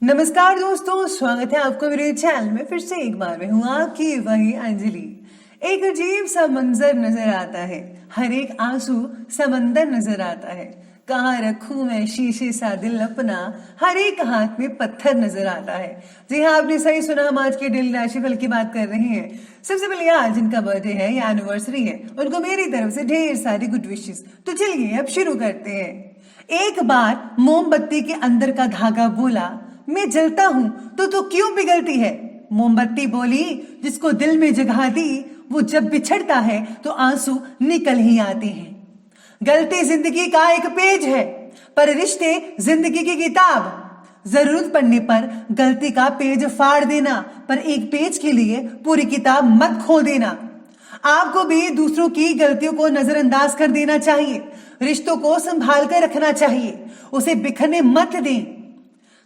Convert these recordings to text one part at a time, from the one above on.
नमस्कार दोस्तों, स्वागत है आपका मेरे चैनल में। फिर से एक बार मैं हूँ आपकी वही अंजलि। एक अजीब सा मंजर नजर आता है, हर एक आंसू समंदर नजर आता है। कहाँ रखूं मैं शीशे सा दिल अपना, हर एक हाथ में पत्थर नजर आता है। जी हाँ, आपने सही सुना, हम आज के डेली राशिफल की बात कर रहे हैं। सबसे पहले आज जिनका बर्थडे है या एनिवर्सरी है, उनको मेरी तरफ से ढेर सारी गुड विशेस। तो चलिए अब शुरू करते हैं। एक बार मोमबत्ती के अंदर का धागा बोला, मैं जलता हूं तो तू क्यों पिघलती है। मोमबत्ती बोली, जिसको दिल में जगह दी वो जब बिछड़ता है तो आंसू निकल ही आते हैं। गलती जिंदगी का एक पेज है, पर रिश्ते जिंदगी की किताब। जरूरत पड़ने पर गलती का पेज फाड़ देना, पर एक पेज के लिए पूरी किताब मत खोल देना। आपको भी दूसरों की गलतियों को नजरअंदाज कर देना चाहिए। रिश्तों को संभाल कर रखना चाहिए, उसे बिखरने मत दें।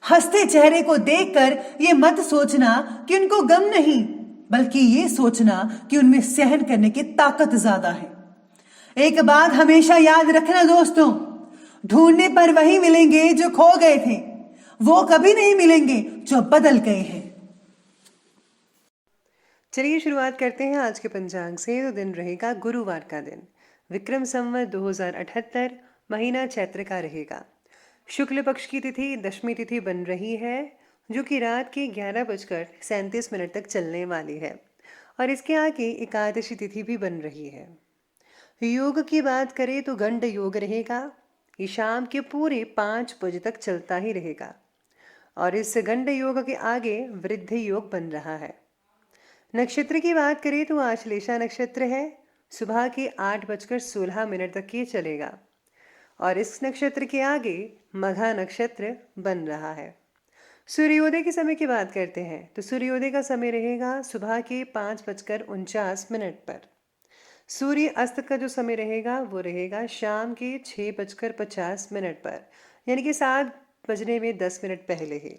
हंसते चेहरे को देखकर ये मत सोचना कि उनको गम नहीं, बल्कि ये सोचना कि उनमें सहन करने की ताकत ज्यादा है। एक बात हमेशा याद रखना दोस्तों, ढूंढने पर वही मिलेंगे जो खो गए थे, वो कभी नहीं मिलेंगे जो बदल गए हैं। चलिए शुरुआत करते हैं आज के पंचांग से। तो दिन रहेगा गुरुवार का दिन, विक्रम संवत 2078, महीना चैत्र का रहेगा। शुक्ल पक्ष की तिथि दशमी तिथि बन रही है, जो कि रात के 11:37 तक चलने वाली है, और इसके आगे एकादशी तिथि भी बन रही है। योग की बात करें तो गंड योग रहेगा, ये शाम के पूरे 5 बजे तक चलता ही रहेगा, और इस गंड योग के आगे वृद्ध योग बन रहा है। नक्षत्र की बात करें तो आश्लेषा नक्षत्र है, सुबह के 8:16 तक ये चलेगा, और इस नक्षत्र के आगे मघा नक्षत्र बन रहा है। सूर्योदय के समय की बात करते हैं तो सूर्योदय का समय रहेगा सुबह के 5:49 पर। सूर्य अस्त का जो समय रहेगा वो रहेगा शाम के 6:50 पर, यानी कि 7 बजने में 10 मिनट पहले ही।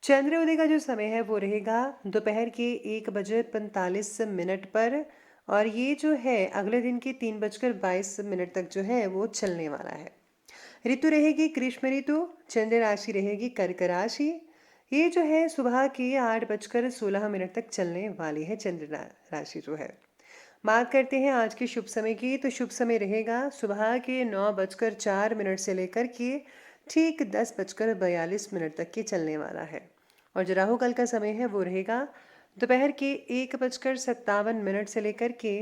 चंद्रोदय का जो समय है वो रहेगा दोपहर के 1:45 पर, और ये जो है अगले दिन के 3:22 तक जो है वो चलने वाला है। ऋतु रहेगी ग्रीष्म ऋतु, चंद्र राशि रहेगी कर्क राशि। ये जो है सुबह के 8:16 तक चलने वाली है चंद्र राशि जो है। बात करते हैं आज के शुभ समय की, तो शुभ समय रहेगा सुबह के 9:04 से लेकर के ठीक 10:42 तक के चलने वाला है, और जो राहु काल का समय है वो रहेगा दोपहर के 1:57 से लेकर के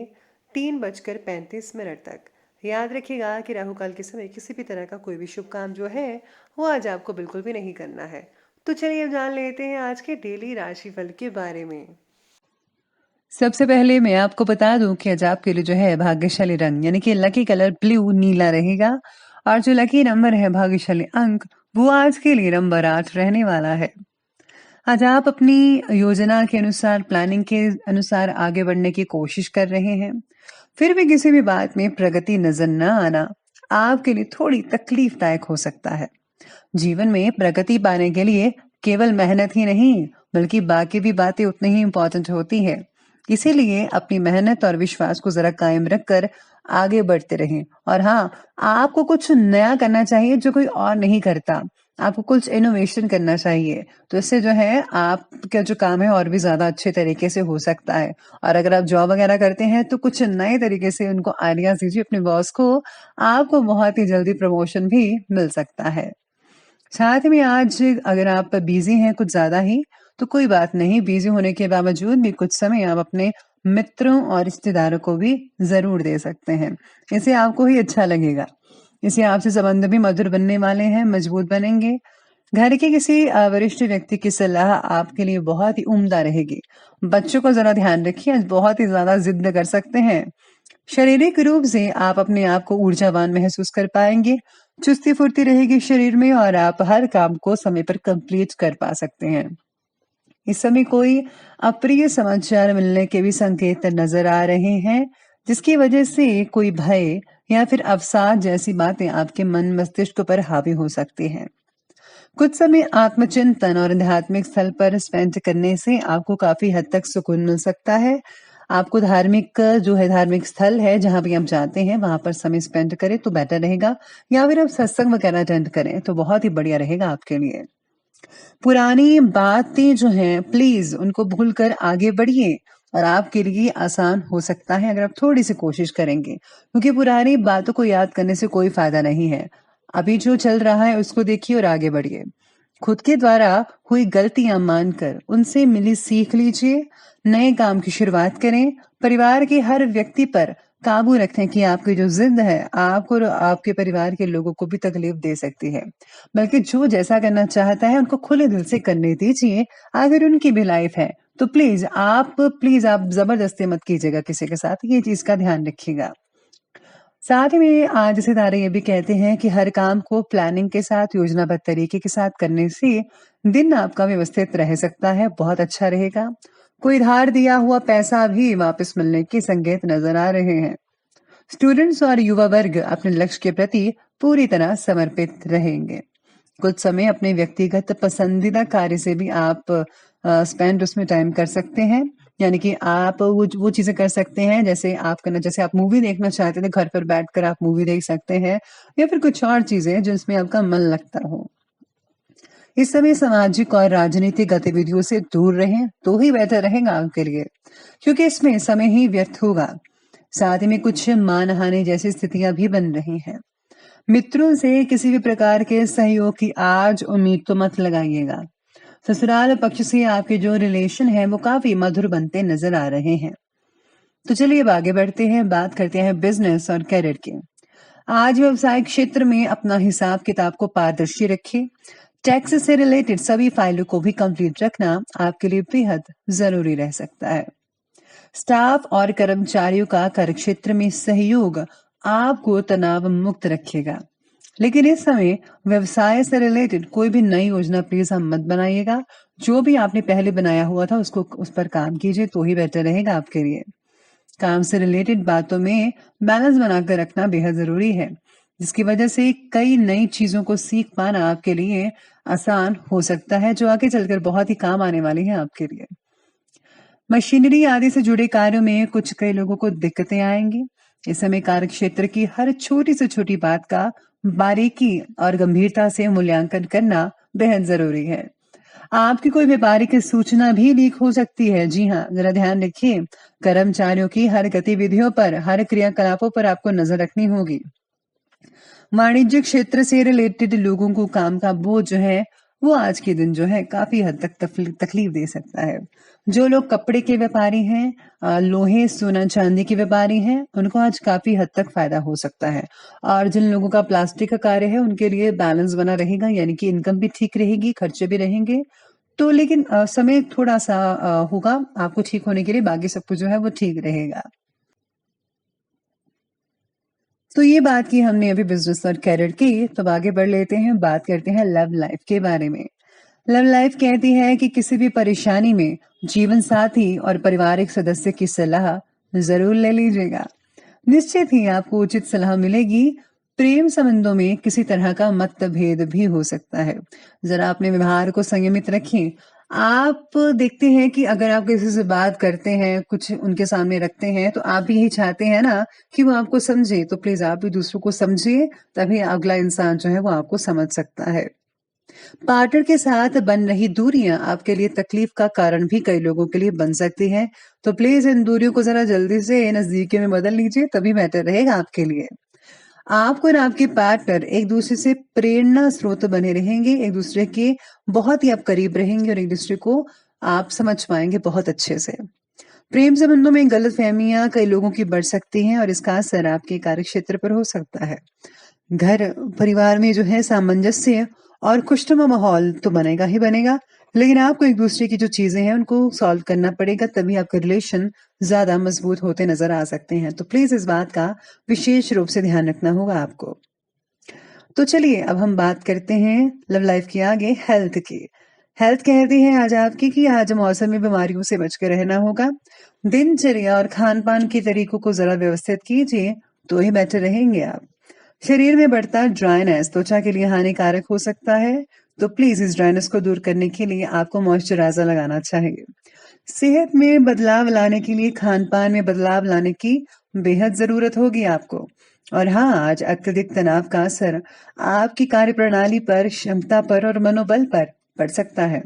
3:35 तक। याद रखिएगा कि राहु काल के समय किसी भी तरह का कोई भी शुभ काम जो है वो आज आपको बिल्कुल भी नहीं करना है। तो चलिए अब जान लेते हैं आज के डेली राशिफल के बारे में। सबसे पहले मैं आपको बता दूं कि आज आपके लिए जो है भाग्यशाली रंग यानी कि लकी कलर ब्लू नीला रहेगा, और जो लकी नंबर है भाग्यशाली अंक वो आज के लिए नंबर 8 रहने वाला है। आज आप अपनी योजना के अनुसार, प्लानिंग के अनुसार आगे बढ़ने की कोशिश कर रहे हैं, फिर भी किसी भी बात में प्रगति नजर न आना आपके लिए थोड़ी तकलीफदायक हो सकता है। जीवन में प्रगति पाने के लिए केवल मेहनत ही नहीं, बल्कि बाकी भी बातें उतनी ही इम्पोर्टेंट होती है। इसीलिए अपनी मेहनत और विश्वास को जरा कायम रखकर आगे बढ़ते रहें। और हाँ, आपको कुछ नया करना चाहिए जो कोई और नहीं करता। आपको कुछ इनोवेशन करना चाहिए, तो इससे जो है आपका जो काम है और भी ज्यादा अच्छे तरीके से हो सकता है। और अगर आप जॉब वगैरह करते हैं तो कुछ नए तरीके से उनको आइडियाज दीजिए अपने बॉस को, आपको बहुत ही जल्दी प्रमोशन भी मिल सकता है। साथ में आज अगर आप बिजी हैं कुछ ज्यादा ही, तो कोई बात नहीं, बिजी होने के बावजूद भी कुछ समय आप अपने मित्रों और रिश्तेदारों को भी जरूर दे सकते हैं। इससे आपको ही अच्छा लगेगा। इससे आपसे संबंध भी मधुर बनने वाले हैं, मजबूत बनेंगे। घर के किसी वरिष्ठ व्यक्ति की सलाह आपके लिए बहुत ही उम्दा रहेगी। बच्चों को जरा ध्यान रखिए, आज बहुत ही ज्यादा जिद कर सकते हैं। शारीरिक रूप से आप अपने आप को ऊर्जावान महसूस कर पाएंगे, चुस्ती फुर्ती रहेगी शरीर में, और आप हर काम को समय पर कंप्लीट कर पा सकते हैं। इस समय कोई अप्रिय समाचार मिलने के भी संकेत नजर आ रहे हैं, जिसकी वजह से कोई भय या फिर अवसाद जैसी बातें आपके मन मस्तिष्क पर हावी हो सकती हैं। कुछ समय आत्मचिंतन और आध्यात्मिक स्थल पर स्पेंड करने से आपको काफी हद तक सुकून मिल सकता है। आपको धार्मिक स्थल है जहां भी आप जाते हैं वहां पर समय स्पेंड करें तो बेटर रहेगा, या फिर आप सत्संग वगैरह अटेंड करें तो बहुत ही बढ़िया रहेगा आपके लिए। पुरानी बातें जो हैं प्लीज़ उनको भूलकर आगे बढ़िए और आपके लिए आसान हो सकता है अगर आप थोड़ी-सी कोशिश करेंगे। क्योंकि पुरानी बातों को याद करने से कोई फ़ायदा नहीं है। अभी जो चल रहा है उसको देखिए और आगे बढ़िए। खुद के द्वारा हुई गलतियाँ मानकर उनसे मिली सीख लीजिए, नए काम की शुरुआत करें, परिवार के हर व्यक्ति पर काबू रखें कि आपकी जो ज़िद है आपको और आपके परिवार के लोगों को भी तकलीफ़ दे सकती है। बल्कि जो जैसा करना चाहता है उनको खुले दिल से करने दीजिए। अगर उनकी भी लाइफ़ है तो प्लीज़ आप ज़बरदस्ती मत कीजिएगा किसी के साथ, ये चीज़ का ध्यान रखिएगा। साथ ही में आज सितारे ये भी कहते हैं कि हर काम को प्लानिंग के साथ, योजनाबद्ध तरीके के साथ करने से दिन आपका व्यवस्थित रह सकता है, बहुत अच्छा रहेगा। कोई धार दिया हुआ पैसा भी वापस मिलने के संकेत नज़र आ रहे हैं। स्टूडेंट्स और युवा वर्ग अपने लक्ष्य के प्रति पूरी तरह समर्पित रहेंगे। कुछ समय अपने व्यक्तिगत पसंदीदा कार्य से भी आप स्पेंड उसमें टाइम कर सकते हैं। यानी कि आप वो चीज़ें कर सकते हैं जैसे आप मूवी देखना चाहते थे, घर पर बैठकर आप मूवी देख सकते हैं या फिर कुछ और चीज़ें जिसमें आपका मन लगता हो। इस समय सामाजिक और राजनीतिक गतिविधियों से दूर रहें, तो ही बेहतर रहेगा आपके लिए, क्योंकि इसमें समय ही व्यर्थ होगा। साथ ही में कुछ मानहानि जैसी स्थितियां भी बन रही हैं। मित्रों से किसी भी प्रकार के सहयोग की आज उम्मीद तो मत लगाइएगा। ससुराल पक्ष से आपके जो रिलेशन है वो काफी मधुर बनते नजर आ रहे हैं। तो चलिए अब आगे बढ़ते हैं, बात करते हैं बिजनेस और करियर की। आज व्यवसायिक क्षेत्र में अपना हिसाब किताब को पारदर्शी रखें। टैक्स से रिलेटेड सभी फाइलों को भी कंप्लीट रखना आपके लिए बेहद जरूरी रह सकता है। स्टाफ और कर्मचारियों का कार्यक्षेत्र में सहयोग आपको तनाव मुक्त रखेगा। लेकिन इस समय व्यवसाय से रिलेटेड कोई भी नई योजना प्लीज हम मत बनाइएगा। जो भी आपने पहले बनाया हुआ था उसको उस पर काम कीजिए, तो ही बेहतर रहेगा आपके लिए। काम से रिलेटेड बातों में बैलेंस बनाकर रखना बेहद जरूरी है, जिसकी वजह से कई नई चीजों को सीख पाना आपके लिए आसान हो सकता है, जो आगे चलकर बहुत ही काम आने वाली है आपके लिए। मशीनरी आदि से जुड़े कार्यों में कुछ कई लोगों को दिक्कतें आएंगी। इस समय कार्य क्षेत्र की हर छोटी से छोटी बात का बारीकी और गंभीरता से मूल्यांकन करना बेहद जरूरी है। आपकी कोई व्यापारिक सूचना भी लीक हो सकती है। जी हाँ, जरा ध्यान रखिए। कर्मचारियों की हर गतिविधियों पर, हर क्रियाकलापों पर आपको नजर रखनी होगी। वाणिज्य क्षेत्र से रिलेटेड लोगों को काम का बोझ जो है वो आज के दिन जो है काफी हद तक तकलीफ दे सकता है। जो लोग कपड़े के व्यापारी हैं, लोहे सोना चांदी के व्यापारी हैं, उनको आज काफी हद तक फायदा हो सकता है। और जिन लोगों का प्लास्टिक का कार्य है उनके लिए बैलेंस बना रहेगा, यानी कि इनकम भी ठीक रहेगी, खर्चे भी रहेंगे। तो लेकिन समय थोड़ा सा होगा आपको ठीक होने के लिए, बाकी सब कुछ जो है वो ठीक रहेगा। तो ये बात की हमने अभी बिजनेस और करियर की, तो आगे बढ़ लेते हैं, बात करते हैं लव लाइफ के बारे में। लव लाइफ कहती है कि किसी भी परेशानी में जीवन साथी और पारिवारिक सदस्य की सलाह जरूर ले लीजिएगा। निश्चित ही आपको उचित सलाह मिलेगी। प्रेम संबंधों में किसी तरह का मतभेद भी हो सकता है। जरा अपने व्यवहार को संयमित रखें। आप देखते हैं कि अगर आप किसी से बात करते हैं, कुछ उनके सामने रखते हैं, तो आप भी यही चाहते हैं ना कि वो आपको समझे। तो प्लीज आप भी दूसरों को समझिए, तभी अगला इंसान जो है वो आपको समझ सकता है। पार्टनर के साथ बन रही दूरियां आपके लिए तकलीफ का कारण भी कई लोगों के लिए बन सकती हैं। तो प्लीज इन दूरियों को जरा जल्दी से नजदीकी में बदल लीजिए, तभी बेहतर रहेगा आपके लिए। आपको और आपके पार्टनर एक दूसरे से प्रेरणा स्रोत बने रहेंगे, एक दूसरे के बहुत ही आप करीब रहेंगे और एक दूसरे को आप समझ पाएंगे बहुत अच्छे से। प्रेम संबंधों में गलतफहमियां कई लोगों की बढ़ सकती हैं और इसका असर आपके कार्यक्षेत्र पर हो सकता है। घर परिवार में जो है सामंजस्य और खुशनुमा माहौल तो बनेगा ही बनेगा, लेकिन आपको एक दूसरे की जो चीजें हैं उनको सॉल्व करना पड़ेगा, तभी आपके रिलेशन ज्यादा मजबूत होते नजर आ सकते हैं। तो प्लीज इस बात का विशेष रूप से ध्यान रखना होगा आपको। तो चलिए अब हम बात करते हैं लव लाइफ की आगे हेल्थ की। हेल्थ कहती है आज आपकी कि आज मौसमी बीमारियों से बचकर रहना होगा। दिनचर्या और खान पान के तरीकों को जरा व्यवस्थित कीजिए, तो ही बेटर रहेंगे आप। शरीर में बढ़ता ड्राइनेस त्वचा के लिए हानिकारक हो सकता है, तो प्लीज इस ड्राइनेस को दूर करने के लिए आपको मॉइस्चराइजर लगाना चाहिए। सेहत में बदलाव लाने के लिए खान पान में बदलाव लाने की बेहद जरूरत होगी आपको। और हाँ, आज अत्यधिक तनाव का असर आपकी कार्यप्रणाली पर, क्षमता पर और मनोबल पर पड़ सकता है।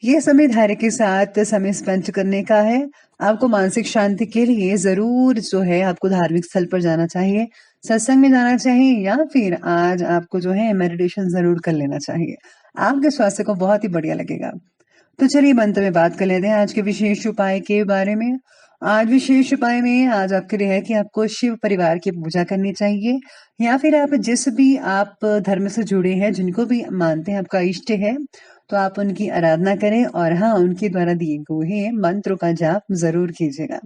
ये समय धैर्य के साथ समय स्पेंड करने का है। आपको मानसिक शांति के लिए ज़रूर जो है आपको धार्मिक स्थल पर जाना चाहिए, सत्संग में जाना चाहिए या फिर आज आपको जो है मेडिटेशन ज़रूर कर लेना चाहिए। आपके स्वास्थ्य को बहुत ही बढ़िया लगेगा। तो चलिए अब अंत में बात कर लेते हैं आज के विशेष उपाय के बारे में। आज विशेष उपाय में आज आपके लिए है कि आपको शिव परिवार की पूजा करनी चाहिए या फिर आप जिस भी आप धर्म से जुड़े हैं, जिनको भी मानते हैं आपका इष्ट है, तो आप उनकी आराधना करें और हाँ, उनके द्वारा दिए हुए मंत्रों का जाप ज़रूर कीजिएगा।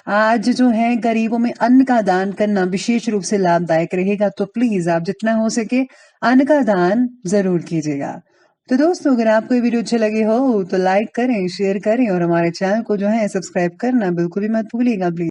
आज जो है गरीबों में अन्न का दान करना विशेष रूप से लाभदायक रहेगा, तो प्लीज़ आप जितना हो सके अन्न का दान ज़रूर कीजिएगा। तो दोस्तों अगर आपको ये वीडियो अच्छे लगे हो तो लाइक करें, शेयर करें और हमारे चैनल को जो है सब्सक्राइब करना बिल्कुल भी मत भूलिएगा प्लीज़।